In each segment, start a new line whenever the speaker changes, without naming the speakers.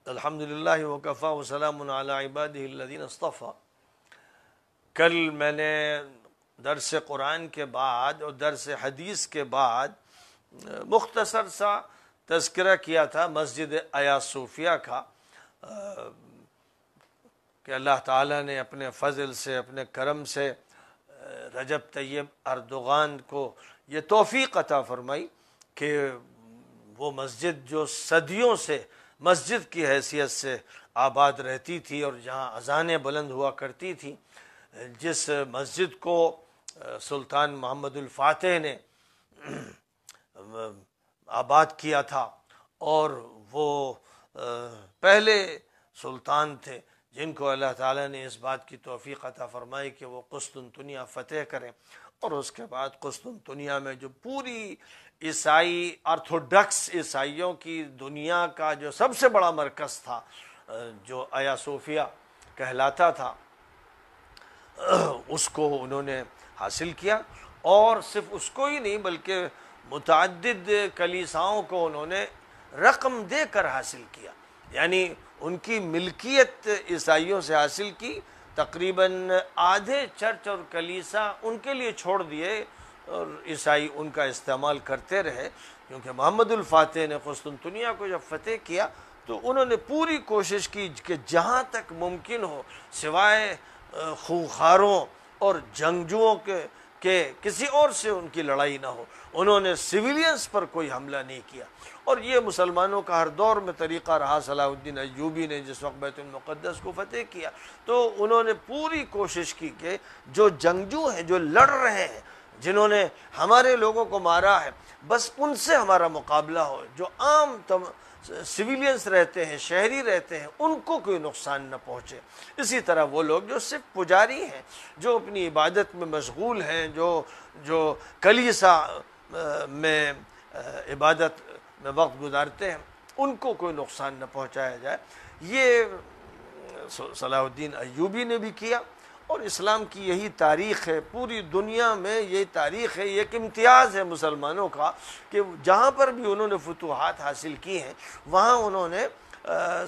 الحمدللہ وکفا وسلام علی عبادہ الذین اصطفیٰ۔ کل میں نے درس قرآن کے بعد اور درس حدیث کے بعد مختصر سا تذکرہ کیا تھا مسجد آیا صوفیہ کا، کہ اللہ تعالیٰ نے اپنے فضل سے، اپنے کرم سے رجب طیب اردوغان کو یہ توفیق عطا فرمائی کہ وہ مسجد جو صدیوں سے مسجد کی حیثیت سے آباد رہتی تھی اور جہاں اذانیں بلند ہوا کرتی تھی، جس مسجد کو سلطان محمد الفاتح نے آباد کیا تھا، اور وہ پہلے سلطان تھے جن کو اللہ تعالیٰ نے اس بات کی توفیق عطا فرمائی کہ وہ قسطنطنیہ فتح کریں، اور اس کے بعد قسطنطنیہ میں جو پوری عیسائی آرتھوڈکس عیسائیوں کی دنیا کا جو سب سے بڑا مرکز تھا، جو آیا صوفیہ کہلاتا تھا، اس کو انہوں نے حاصل کیا، اور صرف اس کو ہی نہیں بلکہ متعدد کلیساؤں کو انہوں نے رقم دے کر حاصل کیا، یعنی ان کی ملکیت عیسائیوں سے حاصل کی۔ تقریباً آدھے چرچ اور کلیسا ان کے لیے چھوڑ دیے اور عیسائی ان کا استعمال کرتے رہے، کیونکہ محمد الفاتح نے قسطنطنیہ کو جب فتح کیا تو انہوں نے پوری کوشش کی کہ جہاں تک ممکن ہو سوائے خونخواروں اور جنگجوؤں کے کسی اور سے ان کی لڑائی نہ ہو، انہوں نے سویلینز پر کوئی حملہ نہیں کیا، اور یہ مسلمانوں کا ہر دور میں طریقہ رہا۔ صلاح الدین ایوبی نے جس وقت بیت المقدس کو فتح کیا تو انہوں نے پوری کوشش کی کہ جو جنگجو ہیں، جو لڑ رہے ہیں، جنہوں نے ہمارے لوگوں کو مارا ہے، بس ان سے ہمارا مقابلہ ہو، جو عام سویلینز رہتے ہیں، شہری رہتے ہیں، ان کو کوئی نقصان نہ پہنچے۔ اسی طرح وہ لوگ جو صرف پجاری ہیں، جو اپنی عبادت میں مشغول ہیں، جو کلیسا میں عبادت میں وقت گزارتے ہیں، ان کو کوئی نقصان نہ پہنچایا جائے۔ یہ صلاح الدین ایوبی نے بھی کیا، اور اسلام کی یہی تاریخ ہے، پوری دنیا میں یہی تاریخ ہے، یہ ایک امتیاز ہے مسلمانوں کا کہ جہاں پر بھی انہوں نے فتوحات حاصل کی ہیں وہاں انہوں نے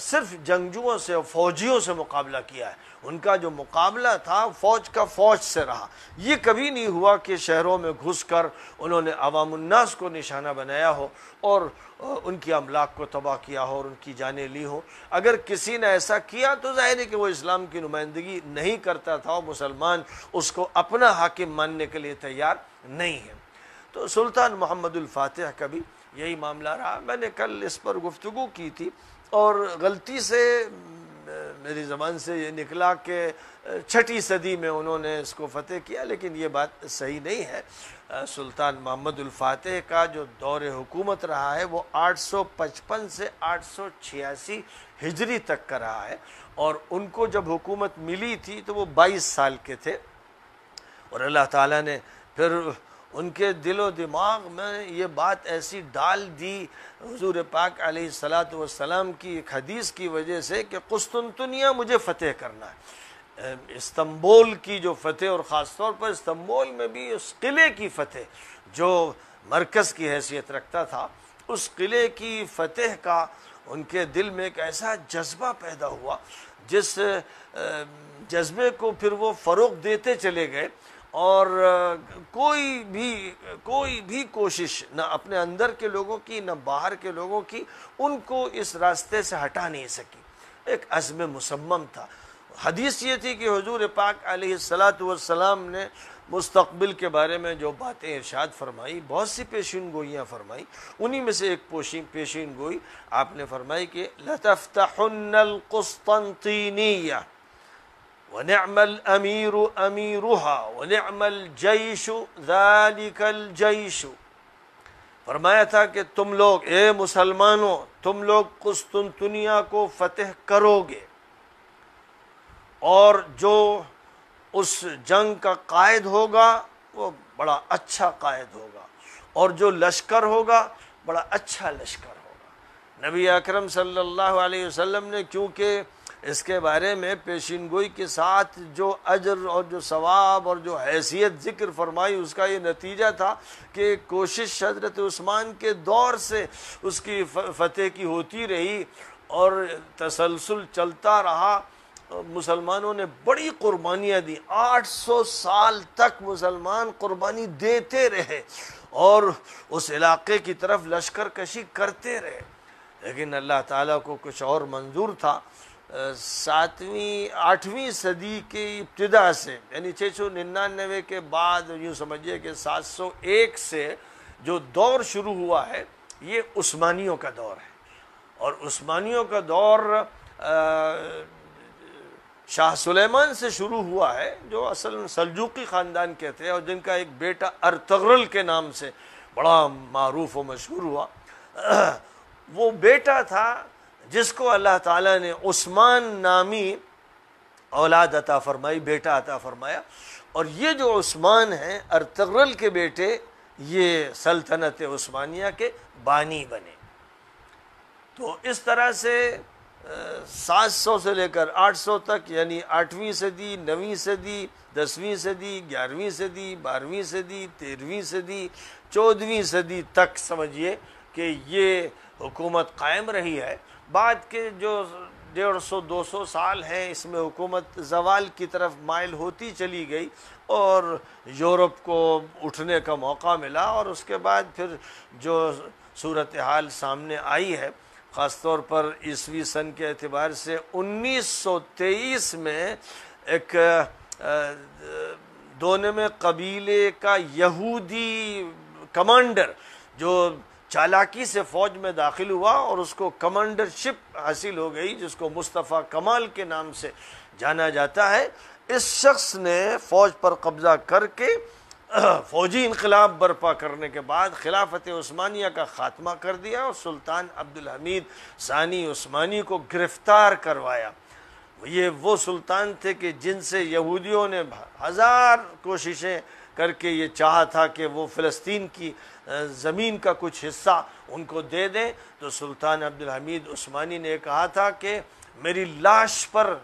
صرف جنگجوؤں سے اور فوجیوں سے مقابلہ کیا ہے۔ ان کا جو مقابلہ تھا فوج کا فوج سے رہا، یہ کبھی نہیں ہوا کہ شہروں میں گھس کر انہوں نے عوام الناس کو نشانہ بنایا ہو اور ان کی املاک کو تباہ کیا ہو اور ان کی جانیں لی ہو۔ اگر کسی نے ایسا کیا تو ظاہر ہے کہ وہ اسلام کی نمائندگی نہیں کرتا تھا، اور مسلمان اس کو اپنا حاکم ماننے کے لیے تیار نہیں ہے۔ تو سلطان محمد الفاتح کا بھی یہی معاملہ رہا۔ میں نے کل اس پر گفتگو کی تھی، اور غلطی سے میری زبان سے یہ نکلا کہ 6 صدی میں انہوں نے اس کو فتح کیا، لیکن یہ بات صحیح نہیں ہے۔ سلطان محمد الفاتح کا جو دور حکومت رہا ہے وہ 855 سے 886 ہجری تک کا رہا ہے، اور ان کو جب حکومت ملی تھی تو وہ 22 سال کے تھے، اور اللہ تعالیٰ نے پھر ان کے دل و دماغ میں یہ بات ایسی ڈال دی حضور پاک علیہ السلام کی ایک حدیث کی وجہ سے کہ قسطنطنیہ مجھے فتح کرنا ہے۔ استنبول کی جو فتح، اور خاص طور پر استنبول میں بھی اس قلعے کی فتح جو مرکز کی حیثیت رکھتا تھا، اس قلعے کی فتح کا ان کے دل میں ایک ایسا جذبہ پیدا ہوا، جس جذبے کو پھر وہ فروغ دیتے چلے گئے، اور کوئی بھی کوشش نہ اپنے اندر کے لوگوں کی نہ باہر کے لوگوں کی ان کو اس راستے سے ہٹا نہیں سکی۔ ایک عزم مصمم تھا۔ حدیث یہ تھی کہ حضور پاک علیہ السلام نے مستقبل کے بارے میں جو باتیں ارشاد فرمائی، بہت سی پیشین گوئیاں فرمائی، انہی میں سے ایک پیشین گوئی آپ نے فرمائی کہ لَتَفْتَحُنَّ الْقُسْطَنطِينِيَّةَ وَنِعْمَ الْأَمِيرُ أَمِيرُهَا وَنِعْمَ الْجَيْشُ ذَلِكَ الْجَيْشُ۔ فرمایا تھا کہ تم لوگ، اے مسلمانوں، تم لوگ قسطنطنیہ کو فتح کرو گے، اور جو اس جنگ کا قائد ہوگا وہ بڑا اچھا قائد ہوگا، اور جو لشکر ہوگا بڑا اچھا لشکر ہوگا۔ نبی اکرم صلی اللہ علیہ وسلم نے کیونکہ اس کے بارے میں پیشین گوئی کے ساتھ جو اجر اور جو ثواب اور جو حیثیت ذکر فرمائی، اس کا یہ نتیجہ تھا کہ کوشش حضرت عثمان کے دور سے اس کی فتح کی ہوتی رہی، اور تسلسل چلتا رہا. مسلمانوں نے بڑی قربانیاں دی. 800 سال تک مسلمان قربانی دیتے رہے اور اس علاقے کی طرف لشکر کشی کرتے رہے. لیکن اللہ تعالیٰ کو کچھ اور منظور تھا. 8ویں صدی کی ابتدا سے یعنی 699 کے بعد یوں سمجھیے کہ 701 سے جو دور شروع ہوا ہے یہ عثمانیوں کا دور ہے. اور عثمانیوں کا دور شاہ سلیمان سے شروع ہوا ہے جو اصل سلجوقی خاندان کے تھے اور جن کا ایک بیٹا ارطغرل کے نام سے بڑا معروف و مشہور ہوا. وہ بیٹا تھا جس کو اللہ تعالیٰ نے عثمان نامی اولاد عطا فرمائی، بیٹا عطا فرمایا. اور یہ جو عثمان ہیں ارطغرل کے بیٹے یہ سلطنت عثمانیہ کے بانی بنے. تو اس طرح سے 700 سے لے کر 800 تک یعنی 8ویں صدی، 9ویں صدی، 10ویں صدی، 11ویں صدی، 12ویں صدی، 13ویں صدی، 14ویں صدی تک سمجھیے کہ یہ حکومت قائم رہی ہے. بعد کے جو 150-200 سال ہیں اس میں حکومت زوال کی طرف مائل ہوتی چلی گئی اور یورپ کو اٹھنے کا موقع ملا. اور اس کے بعد پھر جو صورتحال سامنے آئی ہے خاص طور پر عیسوی سن کے اعتبار سے 1923 میں ایک دونم قبیلے کا یہودی کمانڈر جو چالاکی سے فوج میں داخل ہوا اور اس کو کمانڈر شپ حاصل ہو گئی جس کو مصطفیٰ کمال کے نام سے جانا جاتا ہے. اس شخص نے فوج پر قبضہ کر کے فوجی انقلاب برپا کرنے کے بعد خلافت عثمانیہ کا خاتمہ کر دیا اور سلطان عبدالحمید ثانی عثمانی کو گرفتار کروایا. یہ وہ سلطان تھے کہ جن سے یہودیوں نے 1000 کوششیں کر کے یہ چاہا تھا کہ وہ فلسطین کی زمین کا کچھ حصہ ان کو دے دیں. تو سلطان عبدالحمید عثمانی نے کہا تھا کہ میری لاش پر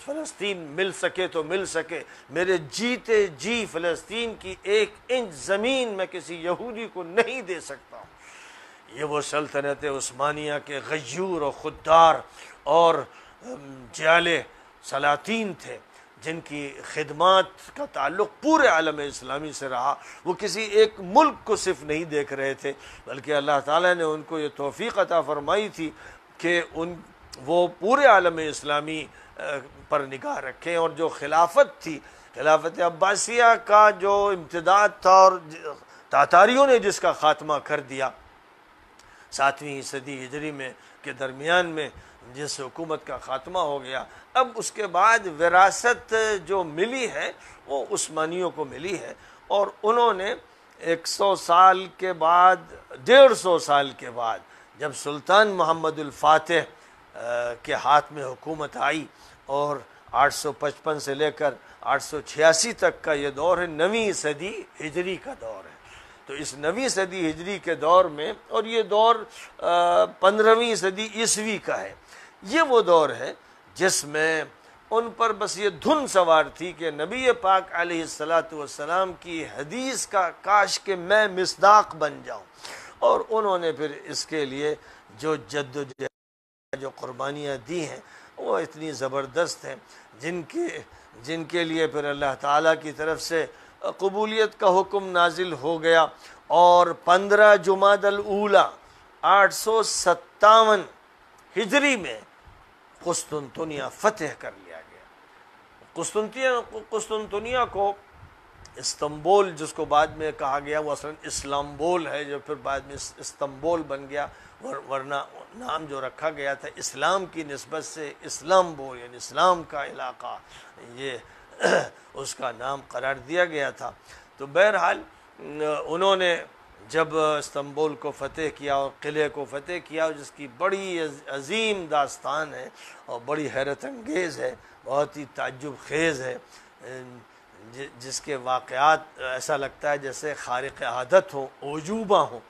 فلسطین مل سکے تو مل سکے، میرے جیتے جی فلسطین کی 1 انچ زمین میں کسی یہودی کو نہیں دے سکتا ہوں. یہ وہ سلطنت عثمانیہ کے غیور و خوددار اور جعلی سلاطین تھے جن کی خدمات کا تعلق پورے عالم اسلامی سے رہا. وہ کسی ایک ملک کو صرف نہیں دیکھ رہے تھے بلکہ اللہ تعالیٰ نے ان کو یہ توفیق عطا فرمائی تھی کہ وہ پورے عالم اسلامی پر نگاہ رکھیں. اور جو خلافت تھی، خلافت عباسیہ کا جو امتداد تھا اور تاتاریوں نے جس کا خاتمہ کر دیا 7ویں صدی ہجری میں کے درمیان میں جس حکومت کا خاتمہ ہو گیا، اب اس کے بعد وراثت جو ملی ہے وہ عثمانیوں کو ملی ہے. اور انہوں نے 100 سال کے بعد 150 سال کے بعد جب سلطان محمد الفاتح کے ہاتھ میں حکومت آئی اور 855 سے لے کر 886 تک کا یہ دور ہے 9ویں صدی ہجری کا دور ہے. تو اس 9ویں صدی ہجری کے دور میں، اور یہ دور 15ویں صدی عیسوی کا ہے، یہ وہ دور ہے جس میں ان پر بس یہ دھن سوار تھی کہ نبی پاک علیہ السلام کی حدیث کا کاش کہ میں مصداق بن جاؤں. اور انہوں نے پھر اس کے لیے جو جد و جہد جو قربانیاں دی ہیں وہ اتنی زبردست ہیں جن کے لیے پھر اللہ تعالیٰ کی طرف سے قبولیت کا حکم نازل ہو گیا. اور 15 جمادی الاولیٰ 857 ہجری میں قسطنطنیہ فتح کر لیا گیا. قسطنطنیہ کو استنبول جس کو بعد میں کہا گیا وہ اصلاً اسلامبول ہے جو پھر بعد میں استنبول بن گیا، ورنہ نام جو رکھا گیا تھا اسلام کی نسبت سے اسلامبول یعنی اسلام کا علاقہ، یہ اس کا نام قرار دیا گیا تھا. تو بہرحال انہوں نے جب استنبول کو فتح کیا اور قلعے کو فتح کیا جس کی بڑی عظیم داستان ہے اور بڑی حیرت انگیز ہے، بہت ہی تعجب خیز ہے، جس کے واقعات ایسا لگتا ہے جیسے خارق عادت ہوں، اعجوبہ ہوں.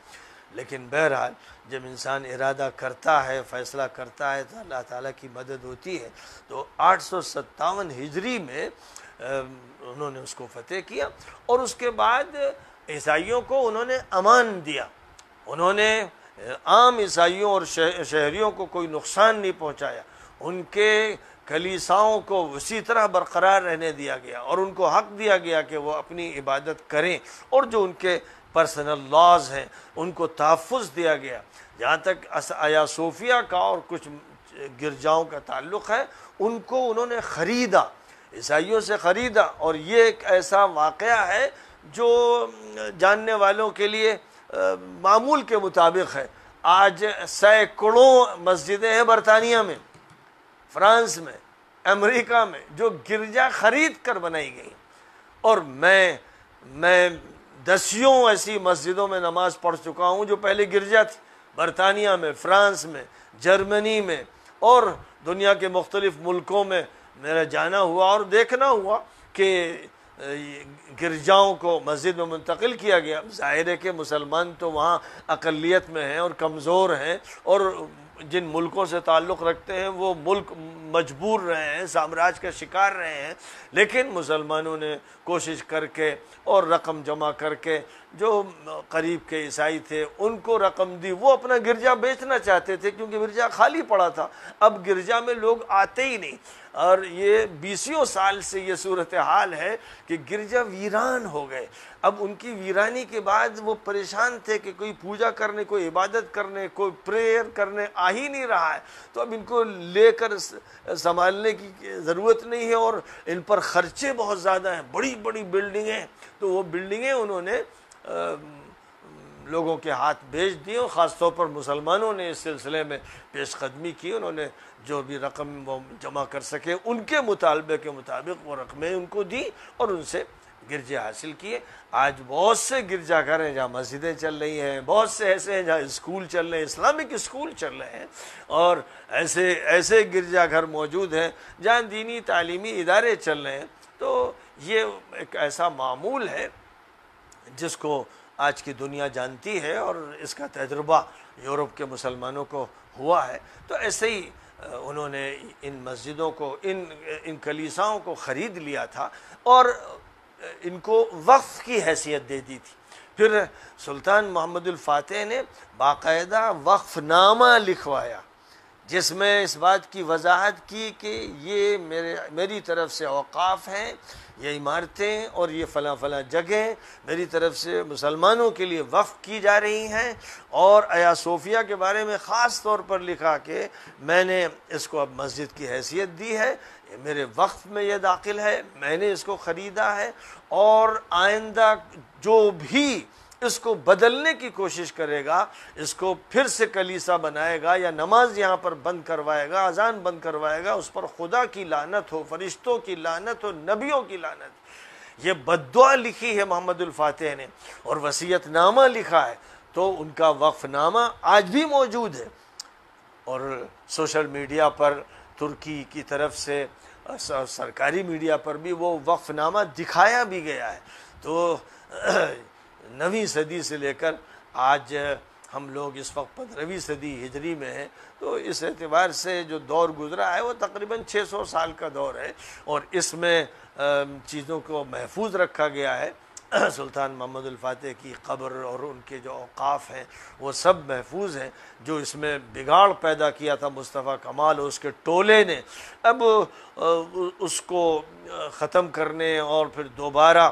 لیکن بہرحال جب انسان ارادہ کرتا ہے، فیصلہ کرتا ہے تو اللہ تعالیٰ کی مدد ہوتی ہے. تو 857 ہجری میں انہوں نے اس کو فتح کیا اور اس کے بعد عیسائیوں کو انہوں نے امان دیا. انہوں نے عام عیسائیوں اور شہریوں کو کوئی نقصان نہیں پہنچایا، ان کے کلیساؤں کو اسی طرح برقرار رہنے دیا گیا اور ان کو حق دیا گیا کہ وہ اپنی عبادت کریں، اور جو ان کے پرسنل لاز ہیں ان کو تحفظ دیا گیا۔ جہاں تک آیا صوفیہ کا اور کچھ گرجاؤں کا تعلق ہے، ان کو انہوں نے خریدا، عیسائیوں سے خریدا، اور یہ ایک ایسا واقعہ ہے جو جاننے والوں کے لیے معمول کے مطابق ہے۔ آج سینکڑوں مسجدیں ہیں برطانیہ میں، فرانس میں، امریکہ میں، جو گرجا خرید کر بنائی گئی، اور میں دسیوں ایسی مسجدوں میں نماز پڑھ چکا ہوں جو پہلے گرجا تھی، برطانیہ میں، فرانس میں، جرمنی میں، اور دنیا کے مختلف ملکوں میں میرا جانا ہوا اور دیکھنا ہوا کہ گرجاؤں کو مسجد میں منتقل کیا گیا۔ ظاہر ہے کہ مسلمان تو وہاں اقلیت میں ہیں اور کمزور ہیں، اور جن ملکوں سے تعلق رکھتے ہیں وہ ملک مجبور رہے ہیں، سامراج کا شکار رہے ہیں، لیکن مسلمانوں نے کوشش کر کے اور رقم جمع کر کے، جو قریب کے عیسائی تھے ان کو رقم دی، وہ اپنا گرجا بیچنا چاہتے تھے کیونکہ گرجا خالی پڑا تھا، اب گرجا میں لوگ آتے ہی نہیں، اور یہ 20 سال سے یہ صورتحال ہے کہ گرجا ویران ہو گئے۔ اب ان کی ویرانی کے بعد وہ پریشان تھے کہ کوئی پوجا کرنے، کوئی عبادت کرنے، کوئی پریئر کرنے آ ہی نہیں رہا ہے، تو اب ان کو لے کر سنبھالنے کی ضرورت نہیں ہے، اور ان پر خرچے بہت زیادہ ہیں، بڑی بڑی بلڈنگیں، تو وہ بلڈنگیں انہوں نے لوگوں کے ہاتھ بھیج دی، اور خاص طور پر مسلمانوں نے اس سلسلے میں پیش قدمی کی، انہوں نے جو بھی رقم وہ جمع کر سکے ان کے مطالبے کے مطابق وہ رقمیں ان کو دی اور ان سے گرجے حاصل کیے۔ آج بہت سے گرجا گھر ہیں جہاں مسجدیں چل رہی ہیں، بہت سے ایسے ہیں جہاں اسکول چل رہے ہیں، اسلامک اسکول چل رہے ہیں، اور ایسے گرجا گھر موجود ہیں جہاں دینی تعلیمی ادارے چل رہے ہیں۔ تو یہ ایک ایسا معمول ہے جس کو آج کی دنیا جانتی ہے، اور اس کا تجربہ یورپ کے مسلمانوں کو ہوا ہے۔ تو ایسے ہی انہوں نے ان مسجدوں کو، ان کلیساؤں کو خرید لیا تھا اور ان کو وقف کی حیثیت دے دی تھی۔ پھر سلطان محمد الفاتح نے باقاعدہ وقف نامہ لکھوایا جس میں اس بات کی وضاحت کی کہ یہ میری طرف سے اوقاف ہیں، یہ عمارتیں اور یہ فلاں فلاں جگہیں میری طرف سے مسلمانوں کے لیے وقف کی جا رہی ہیں، اور آیا صوفیہ کے بارے میں خاص طور پر لکھا کہ میں نے اس کو اب مسجد کی حیثیت دی ہے، میرے وقف میں یہ داخل ہے، میں نے اس کو خریدا ہے، اور آئندہ جو بھی اس کو بدلنے کی کوشش کرے گا، اس کو پھر سے کلیسا بنائے گا یا نماز یہاں پر بند کروائے گا، اذان بند کروائے گا، اس پر خدا کی لعنت ہو، فرشتوں کی لعنت ہو، نبیوں کی لعنت۔ یہ بد دعا لکھی ہے محمد الفاتح نے، اور وصیت نامہ لکھا ہے، تو ان کا وقف نامہ آج بھی موجود ہے، اور سوشل میڈیا پر ترکی کی طرف سے سرکاری میڈیا پر بھی وہ وقف نامہ دکھایا بھی گیا ہے۔ تو 9ویں صدی سے لے کر آج ہم لوگ اس وقت 15ویں صدی ہجری میں ہیں، تو اس اعتبار سے جو دور گزرا ہے وہ تقریباً 600 سال کا دور ہے، اور اس میں چیزوں کو محفوظ رکھا گیا ہے۔ سلطان محمد الفاتح کی قبر اور ان کے جو اوقاف ہیں وہ سب محفوظ ہیں۔ جو اس میں بگاڑ پیدا کیا تھا مصطفیٰ کمال اور اس کے ٹولے نے، اب اس کو ختم کرنے اور پھر دوبارہ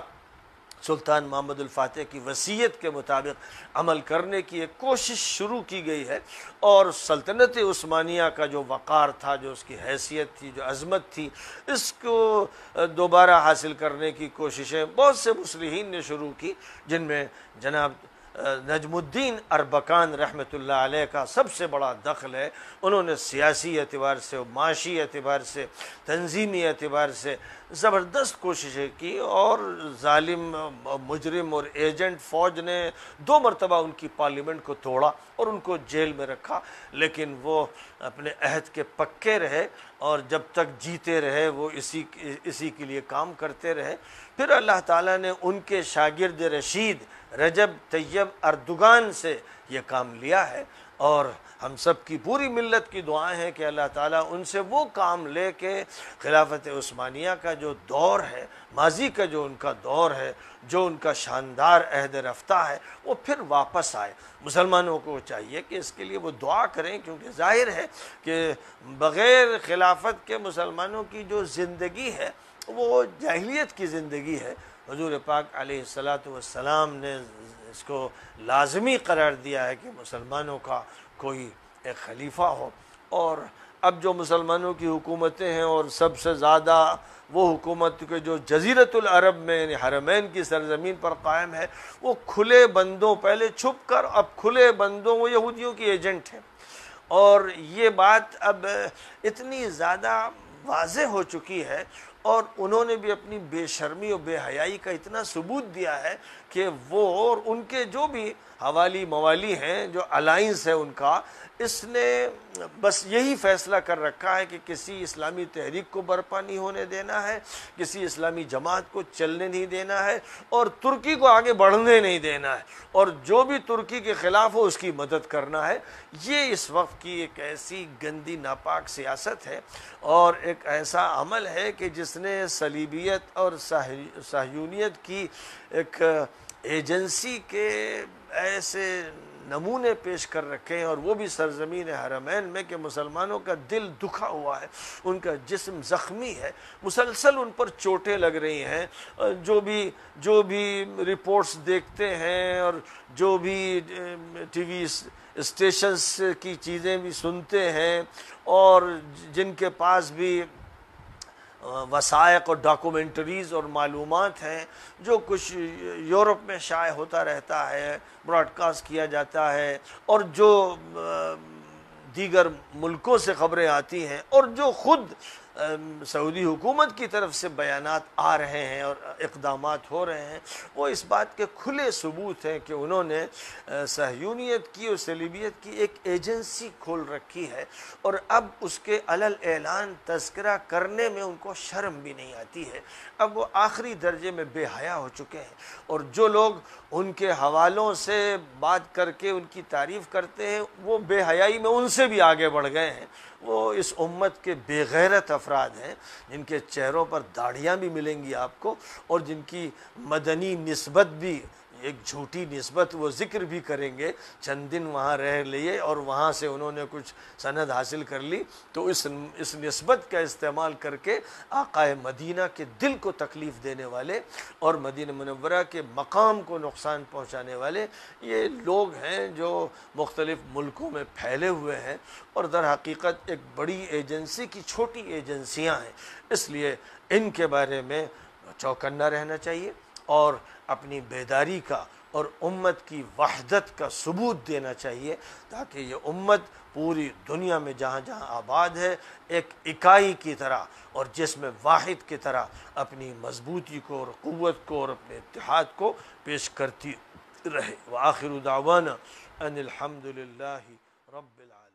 سلطان محمد الفاتح کی وصیت کے مطابق عمل کرنے کی ایک کوشش شروع کی گئی ہے، اور سلطنت عثمانیہ کا جو وقار تھا، جو اس کی حیثیت تھی، جو عظمت تھی، اس کو دوبارہ حاصل کرنے کی کوششیں بہت سے مصلحین نے شروع کی، جن میں جناب نجم الدین اربکان رحمۃ اللہ علیہ کا سب سے بڑا دخل ہے۔ انہوں نے سیاسی اعتبار سے، معاشی اعتبار سے، تنظیمی اعتبار سے زبردست کوششیں کی، اور ظالم مجرم اور ایجنٹ فوج نے 2 مرتبہ ان کی پارلیمنٹ کو توڑا اور ان کو جیل میں رکھا، لیکن وہ اپنے عہد کے پکے رہے، اور جب تک جیتے رہے وہ اسی کے لیے کام کرتے رہے۔ پھر اللہ تعالیٰ نے ان کے شاگرد رشید رجب طیب اردوغان سے یہ کام لیا ہے، اور ہم سب کی پوری ملت کی دعائیں ہیں کہ اللہ تعالیٰ ان سے وہ کام لے کے خلافت عثمانیہ کا جو دور ہے، ماضی کا جو ان کا دور ہے، جو ان کا شاندار عہد رفتہ ہے، وہ پھر واپس آئے۔ مسلمانوں کو چاہیے کہ اس کے لیے وہ دعا کریں، کیونکہ ظاہر ہے کہ بغیر خلافت کے مسلمانوں کی جو زندگی ہے وہ جاہلیت کی زندگی ہے۔ حضور پاک علیہ السلام نے اس کو لازمی قرار دیا ہے کہ مسلمانوں کا کوئی ایک خلیفہ ہو، اور اب جو مسلمانوں کی حکومتیں ہیں، اور سب سے زیادہ وہ حکومت کے جو جزیرۃ العرب میں یعنی حرمین کی سرزمین پر قائم ہے، وہ کھلے بندوں، پہلے چھپ کر اب کھلے بندوں، وہ یہودیوں کی ایجنٹ ہیں، اور یہ بات اب اتنی زیادہ واضح ہو چکی ہے، اور انہوں نے بھی اپنی بے شرمی اور بے حیائی کا اتنا ثبوت دیا ہے کہ وہ اور ان کے جو بھی حوالی موالی ہیں، جو الائنس ہے ان کا، اس نے بس یہی فیصلہ کر رکھا ہے کہ کسی اسلامی تحریک کو برپا نہیں ہونے دینا ہے، کسی اسلامی جماعت کو چلنے نہیں دینا ہے، اور ترکی کو آگے بڑھنے نہیں دینا ہے، اور جو بھی ترکی کے خلاف ہو اس کی مدد کرنا ہے۔ یہ اس وقت کی ایک ایسی گندی ناپاک سیاست ہے، اور ایک ایسا عمل ہے کہ جس نے صلیبیت اور صہیونیت کی ایک ایجنسی کے ایسے نمونے پیش کر رکھے ہیں، اور وہ بھی سرزمین حرمین میں، کہ مسلمانوں کا دل دکھا ہوا ہے، ان کا جسم زخمی ہے، مسلسل ان پر چوٹیں لگ رہی ہیں۔ جو بھی رپورٹس دیکھتے ہیں، اور جو بھی ٹی وی اسٹیشنز کی چیزیں بھی سنتے ہیں، اور جن کے پاس بھی وثائق اور ڈاکومنٹریز اور معلومات ہیں، جو کچھ یورپ میں شائع ہوتا رہتا ہے، براڈ کاسٹ کیا جاتا ہے، اور جو دیگر ملکوں سے خبریں آتی ہیں، اور جو خود سعودی حکومت کی طرف سے بیانات آ رہے ہیں اور اقدامات ہو رہے ہیں، وہ اس بات کے کھلے ثبوت ہیں کہ انہوں نے صہیونیت کی اور صلیبیت کی ایک ایجنسی کھول رکھی ہے، اور اب اس کے علل اعلان تذکرہ کرنے میں ان کو شرم بھی نہیں آتی ہے۔ اب وہ آخری درجے میں بے حیا ہو چکے ہیں، اور جو لوگ ان کے حوالوں سے بات کر کے ان کی تعریف کرتے ہیں، وہ بے حیائی میں ان سے بھی آگے بڑھ گئے ہیں۔ وہ اس امت کے بے غیرت افراد ہیں، جن کے چہروں پر داڑھیاں بھی ملیں گی آپ کو، اور جن کی مدنی نسبت بھی ایک جھوٹی نسبت وہ ذکر بھی کریں گے، چند دن وہاں رہ لیے اور وہاں سے انہوں نے کچھ سند حاصل کر لی، تو اس نسبت کا استعمال کر کے آقا مدینہ کے دل کو تکلیف دینے والے اور مدینہ منورہ کے مقام کو نقصان پہنچانے والے یہ لوگ ہیں جو مختلف ملکوں میں پھیلے ہوئے ہیں، اور در حقیقت ایک بڑی ایجنسی کی چھوٹی ایجنسیاں ہیں۔ اس لیے ان کے بارے میں چوکنا رہنا چاہیے، اور اپنی بیداری کا اور امت کی وحدت کا ثبوت دینا چاہیے، تاکہ یہ امت پوری دنیا میں جہاں جہاں آباد ہے ایک اکائی کی طرح اور جسم واحد کی طرح اپنی مضبوطی کو اور قوت کو اور اپنے اتحاد کو پیش کرتی رہے۔ وآخر دعوانا ان الحمد للہ رب العالمین۔